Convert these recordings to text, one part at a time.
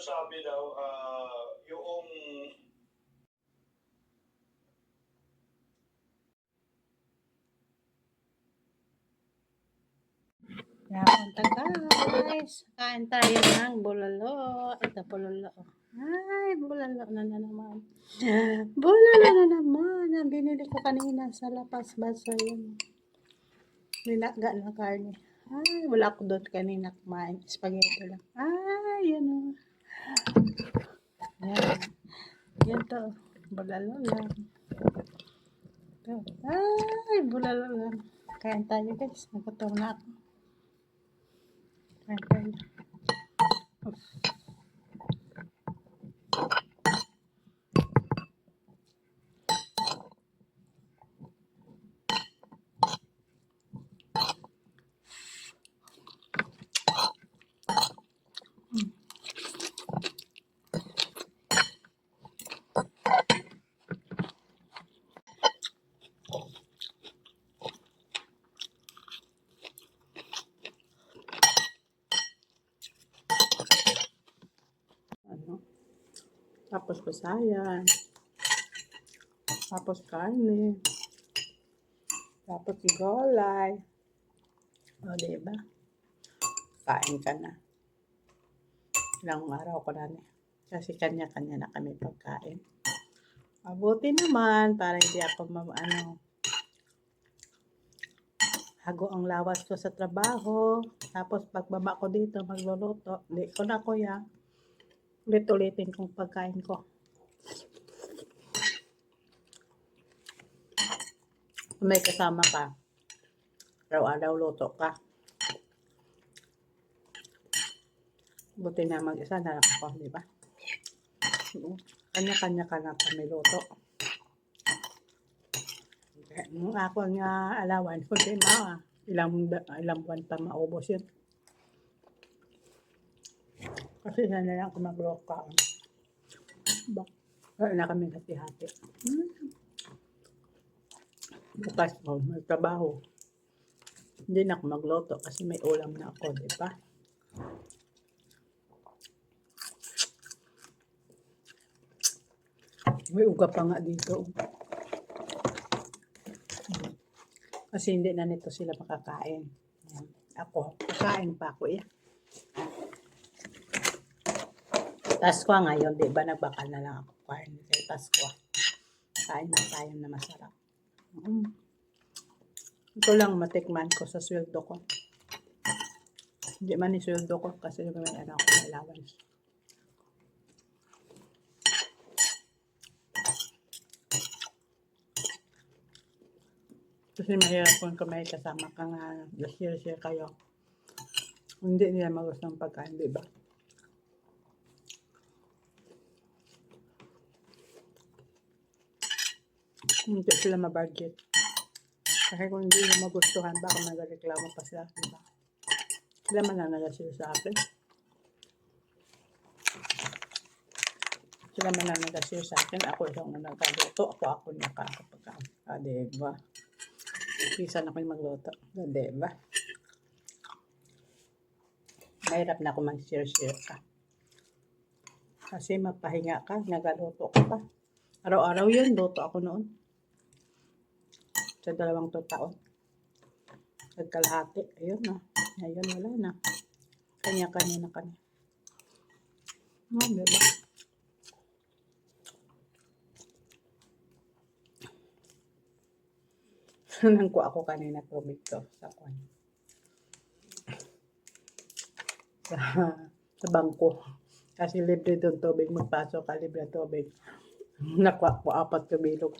sabi daw, yung Punta guys, kain tayo ng bulalo. Ito bulalo. Ay, bulalo na naman. Bulalo na naman. Ang binili ko kanina sa Lapas Baso yun. Nilaga na karne. Ay, wala ko doon kanina kumain. Spaghetti lang. Ay, yan o. Yan. Yan to. Bulalo lang. Ito. Ay, bulalo lang. Kain tayo guys. Nagutom na ako. Kain tayo. Tapos pasayan. Tapos karne. Tapos gulay. O, diba? Kain ka na. Ilang araw ko na niya. Kasi kanya-kanya na kami pagkain. Mabuti naman para hindi ako hago ang lawas ko sa trabaho. Tapos pagbaba ko dito magluluto. Hindi ko na kuya. Ulit-ulitin kong pagkain ko. Kung may kasama ka, araw-araw luto ka. Buti na mag-isa na lang ako, di ba? Kanya-kanya ka na kami luto. Nung ako nga alawan, kundi ilang buwan pa maubos yun. Kasi na lang ako mag-loka. Kaya na kami hati-hati. Bukas ko, may trabaho. Hindi na ako magluto kasi may ulam na ako, di ba? May uga pa nga dito. Kasi hindi na nito sila makakain. Ako, kakain pa ako yan. Pasko ngayon, di ba? Nagbakal na lang ako kain kay Pasko. Kain na tayo na masarap. Ito lang matikman ko sa sweldo ko. Hindi man sweldo ko kasi may ano ako may allowance. Kasi mahirap kung may kasama ka nga share kayo. Hindi nila magusto ng pagkain, di ba? Hindi sila mabudget. Kasi kung hindi nila magustuhan, baka magreklamo pa sila, di ba? Sila mananaga sila sa akin. Sila mananaga sila sa akin. Ako isang nagkaluto. Ako nakakapagkain. Di ba? Isa na ako yung magluto. Di ba? Mahirap na ako mag-share ka. Kasi mapahinga ka, nagaluto ka pa. Araw-araw yun, luto ako noon. Sa 2 taon. Nagkalahati. Ayun na. Ngayon wala na. Kanya-kanya na kanya. Diba? Nangkuha ako kanina tubig to sa kwan. Sa bangko. Kasi libre doon tubig. Magpasok ka, libre tubig. Nakuha ko 4 kabilog.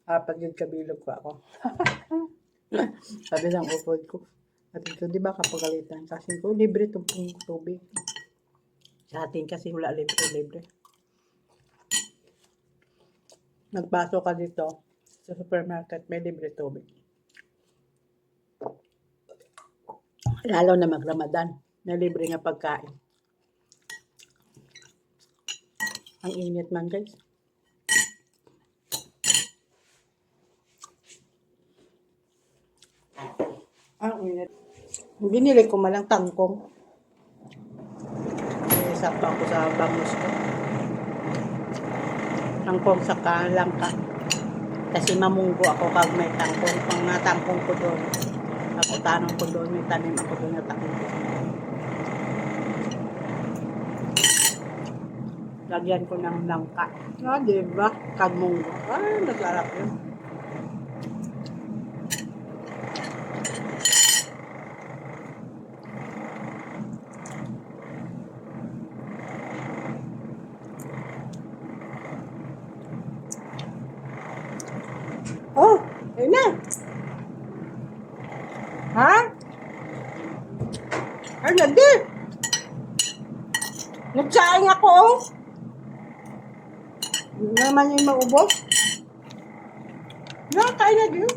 4 yung kabilog ko ako. Sabi ng upod ko. At ito, di ba kapagalitan? Kasi ko, libre itong tubig. Sa atin kasi wala libre. Nagpasok ka dito sa supermarket, may libre tubig. Lalo na mag-Ramadan, may libre nga pagkain. Ang init man guys. Ang init. Binili ko malang tangkong. sakto ako sa bangus ko. Tangkong sa langka. Kasi mamunggo ako kag may tangkong. Pang natangkong ko doon. Ako tanong ko doon. May tanim ako doon na tangkong. Lagyan ko ng langka. Ah, diba? Kag munggo. Ah, masarap yun. Oh, ayun na. Ha? Ay, lagi. Nagsaing ako, oh. Hindi naman yung maubos. Nakakain na din.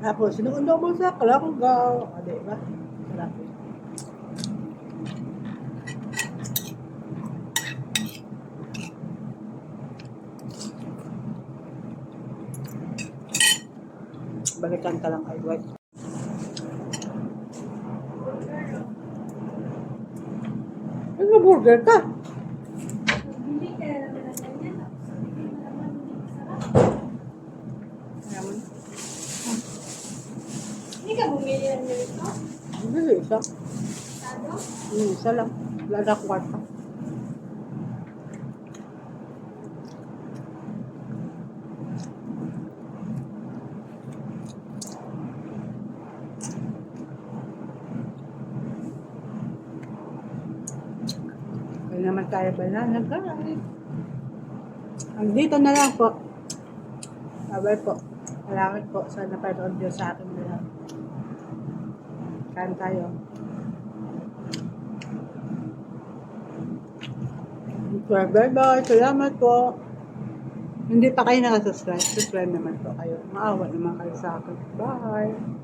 Tapos, sinuundo mo sa kalanggaw. O, diba? Sarap yun. Balikan ka lang kay Dwight. Ano burger ka? Ayan. Hindi ka bumili ng ganito? Hindi, isa. Sado? Isa lang. Wala na kwarta. Kaya naman tayo banana, guys. Dito na lang po. Sabay po. Salamat po sa napanood nyo sa akin na lang. Kain tayo. Bye-bye. Salamat po. Hindi pa kayo nakasubscribe. Subscribe naman po kayo. Maawa naman kayo sa akin. Bye.